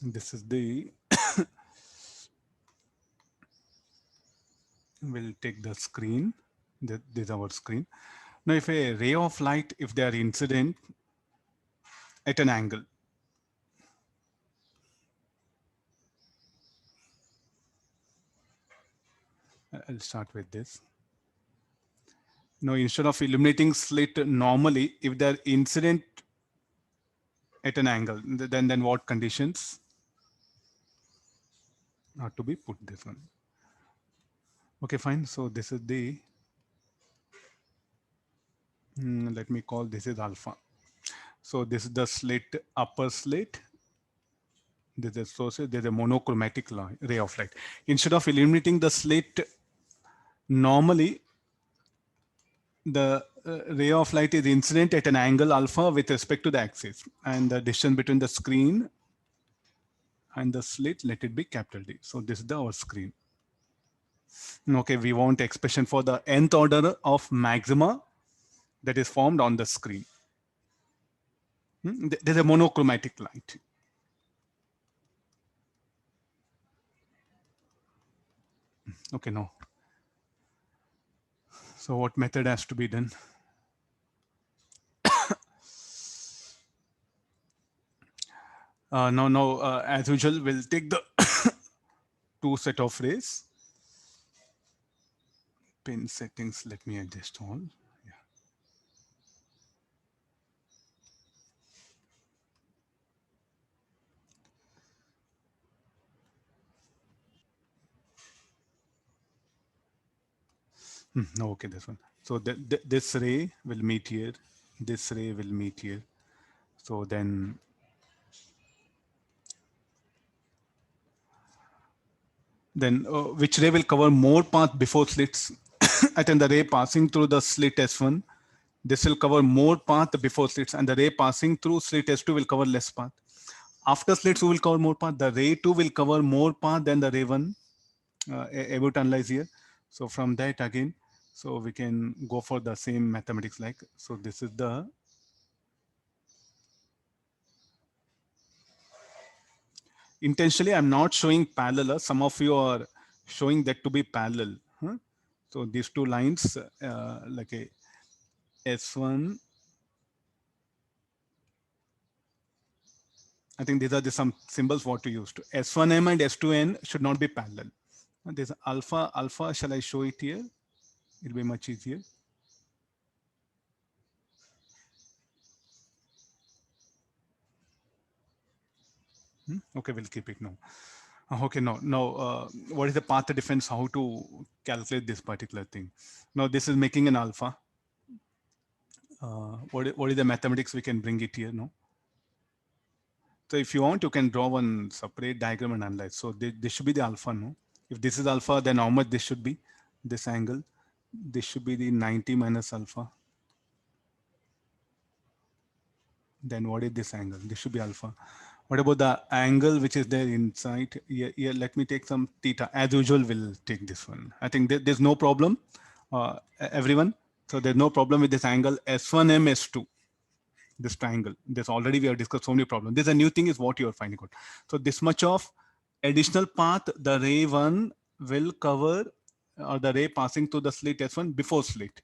This is the, we'll take the screen. This is our screen. Now, if a ray of light, if they are incident at an angle, I'll start with this. Now, instead of illuminating slit normally, if they're incident at an angle, then what conditions are to be put this one? Okay, fine. So this is the, let me call this is alpha. So this is the slit, upper slit. This is associated, there's a monochromatic ray of light. Instead of illuminating the slit normally, the ray of light is incident at an angle alpha with respect to the axis, and the distance between the screen and the slit, let it be capital D. So this is our screen. Okay, we want expression for the nth order of maxima that is formed on the screen. There's a monochromatic light. Okay, no. So what method has to be done? No, as usual, we'll take the two set of rays. Pin settings, let me adjust all. No, okay, this one. So this ray will meet here. This ray will meet here. So then which ray will cover more path before slits? I think the ray passing through the slit S1, this will cover more path before slits, and the ray passing through slit S2 will cover less path. After slits, who will cover more path? The ray 2 will cover more path than the ray 1. Able to analyze here. So from that again, so we can go for the same mathematics like, so this is the, intentionally I'm not showing parallel. Some of you are showing that to be parallel. So these two lines, like a S1, I think these are some symbols what to use. S1M and S2N should not be parallel. There's alpha, shall I show it here? It'll be much easier. Okay, we'll keep it now. Okay, no. What is the path difference? How to calculate this particular thing? Now this is making an alpha. What is the mathematics we can bring it here? No. So if you want, you can draw one separate diagram and analyze. So this should be the alpha. No. If this is alpha, then how much this should be? This angle. This should be the 90 minus alpha. Then what is this angle? This should be alpha. What about the angle which is there inside? Here, let me take some theta. As usual, we'll take this one. I think there's no problem, everyone. So there's no problem with this angle S1M, S2. This triangle. This already we have discussed so many problems. This a new thing is what you are finding out. So this much of additional path the ray 1 will cover, or the ray passing through the slit S1 before slit.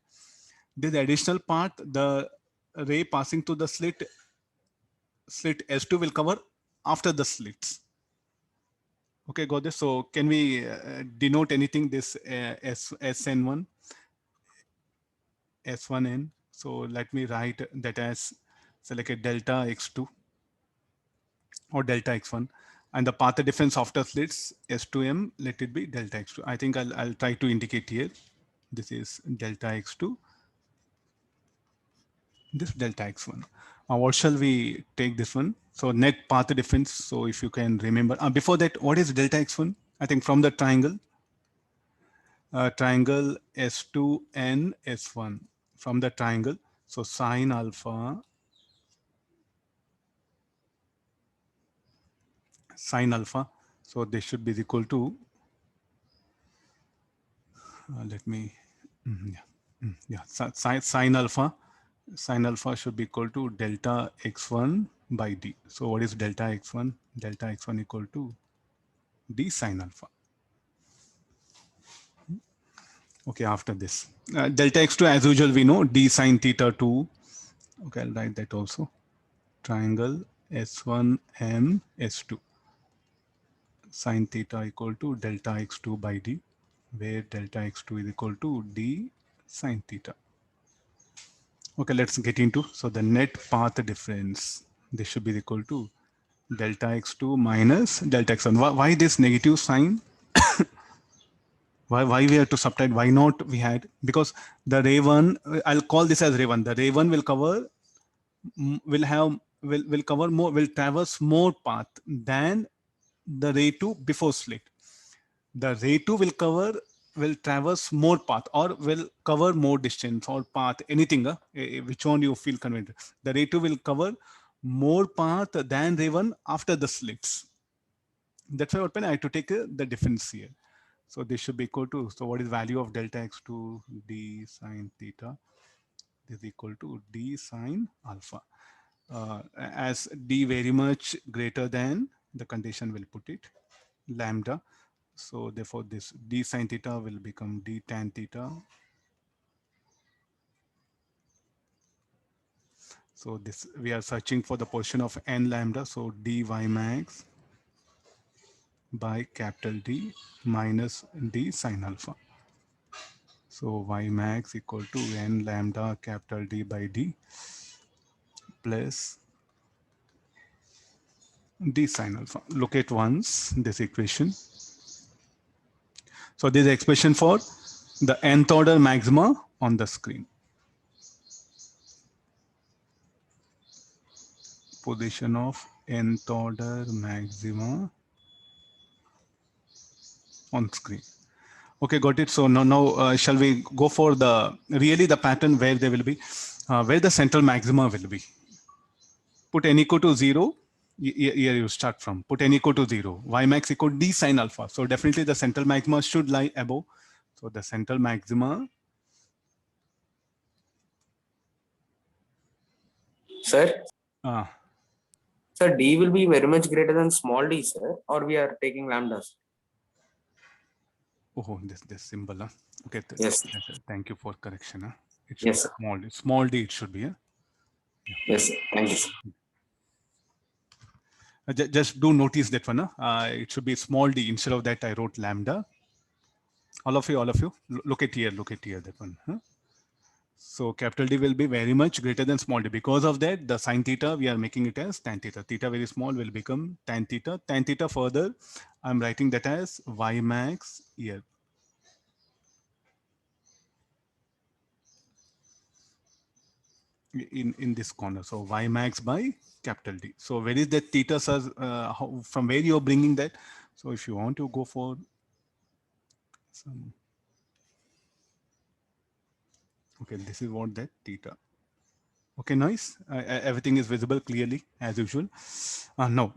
This additional path the ray passing through the slit S2 will cover after the slits. Okay, got this. So can we denote anything this SN1, S1N? So let me write that as select a delta X2 or delta X1, and the path difference after slits S2M, let it be delta X2. I think I'll try to indicate here. This is delta X2. This delta X1. What shall we take this one? So net path difference. So if you can remember, before that, what is delta X1? I think from the triangle, triangle S2N S1, from the triangle. So sine alpha, So this should be equal to, let me, sine alpha should be equal to delta X1 by d. So what is delta x1? Delta x1 equal to d sine alpha. Okay, after this. Delta x2, as usual, we know d sine theta 2. Okay, I'll write that also. Triangle S1 M S2. Sine theta equal to delta x2 by d, where delta x2 is equal to d sine theta. Okay, let's get into, so the net path difference, this should be equal to delta x2 minus delta x1. Why this negative sign? Why we have to subtract? Why not we had? Because the ray 1, I'll call this as ray 1. The ray 1 will cover, will cover more, will traverse more path than the ray 2 before slit. The ray 2 will traverse more path, or will cover more distance or path, anything, which one you feel convenient. The ray 2 will cover more path than ray 1 after the slits. That's why what I have to take the difference here. So this should be equal to, so what is value of delta x2 d sine theta is equal to d sine alpha. As d very much greater than the condition, will put it lambda. So therefore this d sine theta will become d tan theta. So this, we are searching for the portion of n lambda. So dy max by capital D minus d sine alpha. So y max equal to n lambda capital D by d plus d sine alpha. Look at once this equation. So this is expression for the nth order maxima on the screen. Position of nth order maxima on screen. Okay, got it. So now shall we go for the really the pattern where they will be, where the central maxima will be. Put n equal to 0. Here you start from. Put n equal to 0. Y max equal to d sine alpha. So definitely the central maxima should lie above. So the central maxima. Sir, Uh, sir, D will be very much greater than small d, sir, or we are taking lambdas. oh, this symbol. Okay, Yes. thank you for correction. It should Yes, be sir. small d. Small d it should be. Yeah. Yes, sir. Thank you, sir. Just do notice that one. It should be small d. Instead of that, I wrote lambda. All of you, look at here, that one. Huh? So capital D will be very much greater than small d. Because of that, the sine theta, we are making it as tan theta. Theta very small will become tan theta. Tan theta further, I'm writing that as y max here. In this corner. So y max by capital D. So where is that theta, sir? From where you are bringing that? So if you want to go for some, okay, this is what that theta. Okay, nice. Everything is visible clearly as usual. Now,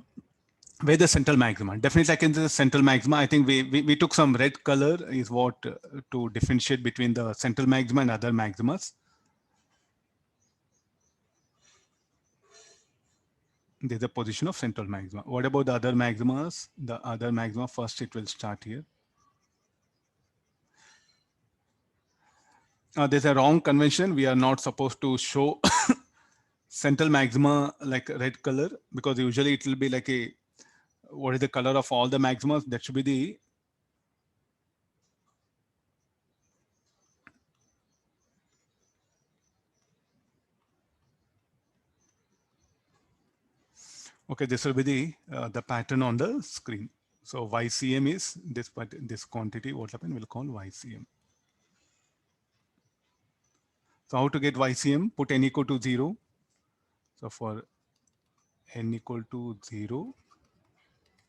where the central maxima? Definitely, I can say the central maxima. I think we took some red color is what to differentiate between the central maxima and other maximas. There's a position of central maxima. What about the other maximas? The other maxima, first it will start here. There's a wrong convention. We are not supposed to show central maxima like red color, because usually it will be like a, what is the color of all the maximas? That should be the, okay, this will be the pattern on the screen. So YCM is this, but this quantity, what happened, we'll call YCM. So how to get YCM? Put n equal to 0. So for n equal to 0,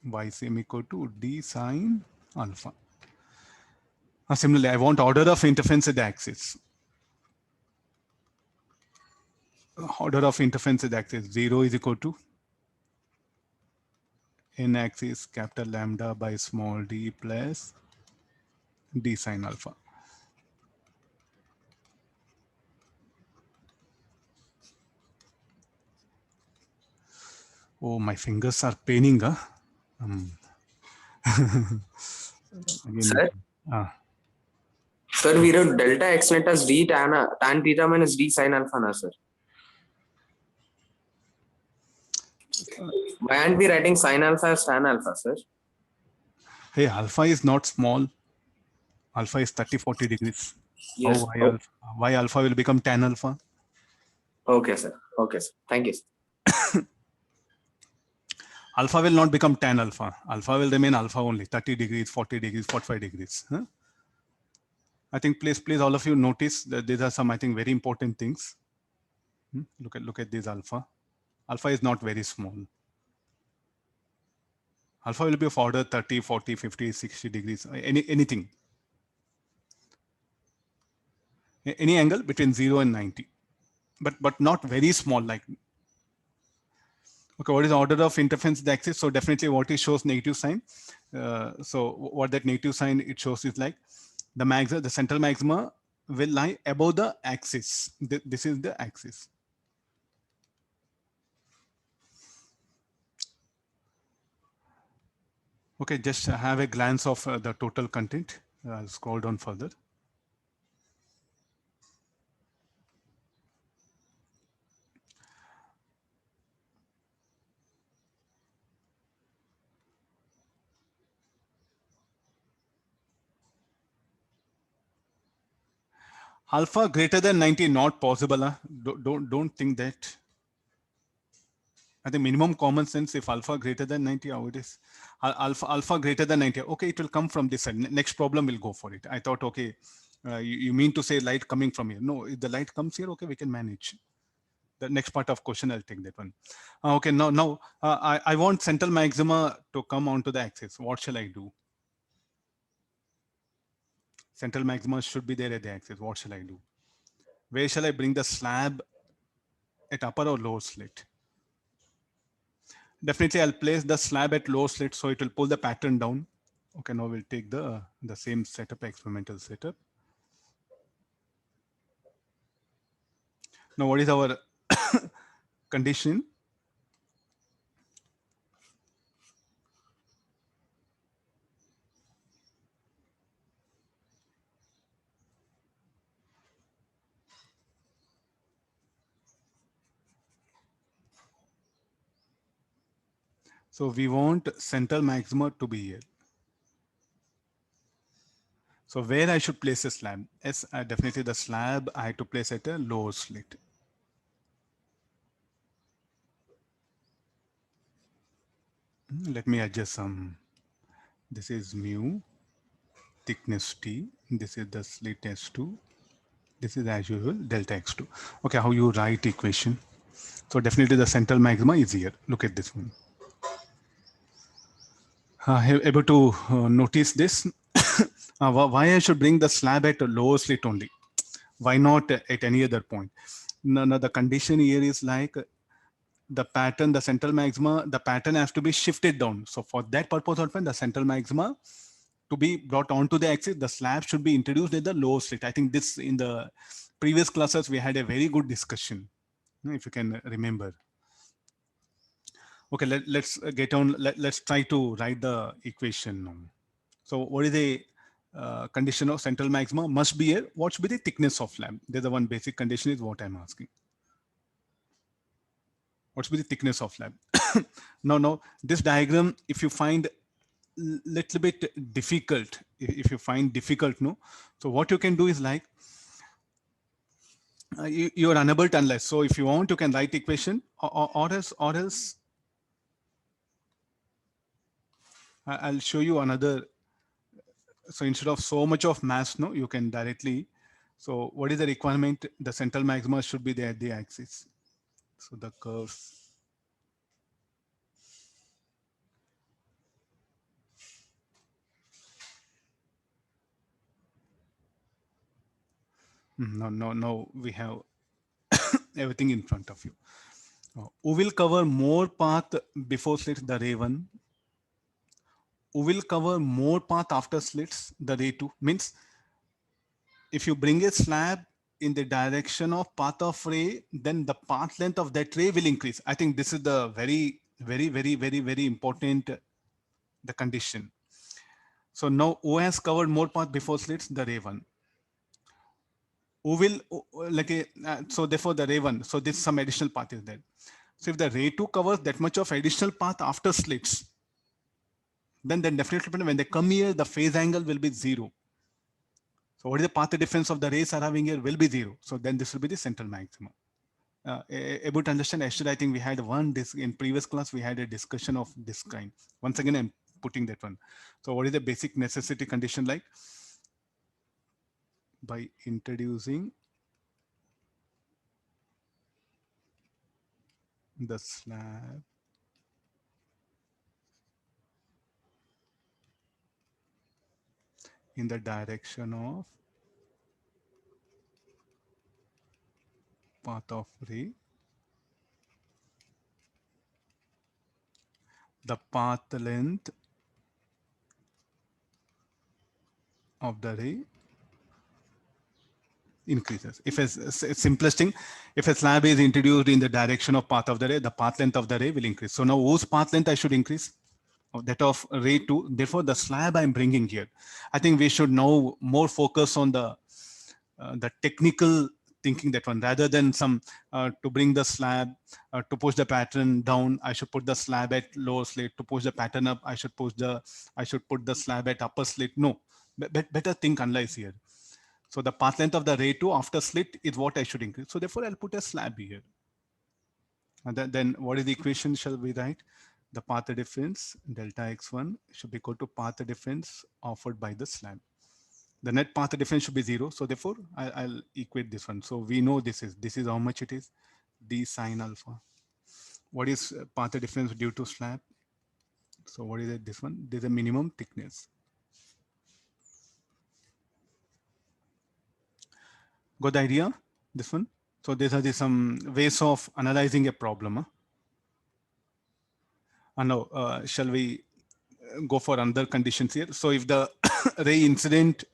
YCM equal to d sine alpha. Similarly, I want order of interference at the axis. Order of interference at the axis. 0 is equal to n axis capital lambda by small d plus d sine alpha. Oh, my fingers are paining. Huh? Um, again, Sir, sir, we wrote delta x net as d tan theta minus d sin alpha, na, sir. Why aren't we writing sin alpha as tan alpha, sir? hey, alpha is not small. Alpha is 30, 40 degrees. How Yes. Oh, why alpha will become tan alpha? okay, sir. Okay, sir. Thank you, sir. Alpha will not become tan alpha. Alpha will remain alpha only, 30 degrees, 40 degrees, 45 degrees. Huh? I think please all of you notice that these are some, I think, very important things. Look at this alpha. Alpha is not very small. Alpha will be of order 30, 40, 50, 60 degrees, anything. Any angle between 0 and 90. But not very small, like, okay, what is the order of interference of the axis? So definitely what it shows negative sign. So what that negative sign it shows is like the central maxima will lie above the axis. This is the axis. Okay, just have a glance of the total content. I'll scroll down further. Alpha greater than 90 not possible. Huh? Don't think that. I think minimum common sense, if alpha greater than 90, how it is? Alpha greater than 90. Okay, it will come from this side. Next problem will go for it. I thought, okay, you mean to say light coming from here? No, if the light comes here, okay, we can manage. The next part of question, I'll take that one. Okay, now I want central maxima to come onto the axis. What shall I do? Central maxima should be there at the axis. What shall I do? Where shall I bring the slab at upper or lower slit? Definitely, I'll place the slab at lower slit so it will pull the pattern down. Okay, now we'll take the same setup, experimental setup. Now, what is our condition? So we want central maxima to be here. So where I should place a slab? Yes, definitely the slab I have to place at a lower slit. Let me adjust some. This is mu, thickness T. This is the slit S2. This is as usual delta X2. Okay, how you write equation? So definitely the central maxima is here. Look at this one. Able to notice this? Why I should bring the slab at a lower slit only? Why not at any other point? No, the condition here is like the pattern, the central maxima, the pattern has to be shifted down. So for that purpose, the central maxima to be brought onto the axis, the slab should be introduced at the lower slit. I think this in the previous classes, we had a very good discussion, if you can remember. Okay, let's get on. Let's try to write the equation now. So what is the condition of central maxima? Must be here. What should be the thickness of slab? There's the one basic condition is what I'm asking. What should be the thickness of slab? Now, this diagram, if you find little bit difficult, if you find difficult, no. So what you can do is like, you are unable to analyze. So if you want, you can write equation or else I'll show you another. So instead of so much of mass, no, you can directly. So what is the requirement? The central maxima should be there at the axis. So the curve. No, we have everything in front of you. Who will cover more path before slits? The ray 1. Who will cover more path after slits? The ray 2. Means if you bring a slab in the direction of path of ray, then the path length of that ray will increase. I think this is the very Very, very, very, very important, the condition. So now O has covered more path before slits, the ray 1. O will, like a, so therefore the ray 1, so this some additional path is there. So if the ray 2 covers that much of additional path after slits, then definitely when they come here, the phase angle will be 0. So what is the path difference of the rays are having here will be 0. So then this will be the central maximum. Able to understand, actually, I think we had one in previous class, we had a discussion of this kind. Once again, I'm putting that one. So what is the basic necessity condition like? By introducing the slab in the direction of path of ray, the path length of the ray increases. If it's simplest thing, if a slab is introduced in the direction of path of the ray, the path length of the ray will increase. So now whose path length I should increase? That of ray 2. Therefore, the slab I'm bringing here. I think we should now more focus on the technical thinking, that one, rather than some to bring the slab, to push the pattern down, I should put the slab at lower slit. To push the pattern up, I should put the slab at upper slit. No, better think analyze here. So the path length of the ray 2 after slit is what I should increase. So therefore, I'll put a slab here. And then what is the equation shall we write? The path difference delta x1 should be equal to path difference offered by the slab. The net path difference should be 0. So therefore, I'll equate this one. So we know this is how much it is, d sine alpha. What is path difference due to slab? So what is it? This one, there's a minimum thickness. Got the idea? This one. So these are some ways of analyzing a problem. Huh? And now, shall we go for another conditions here? So if the ray incident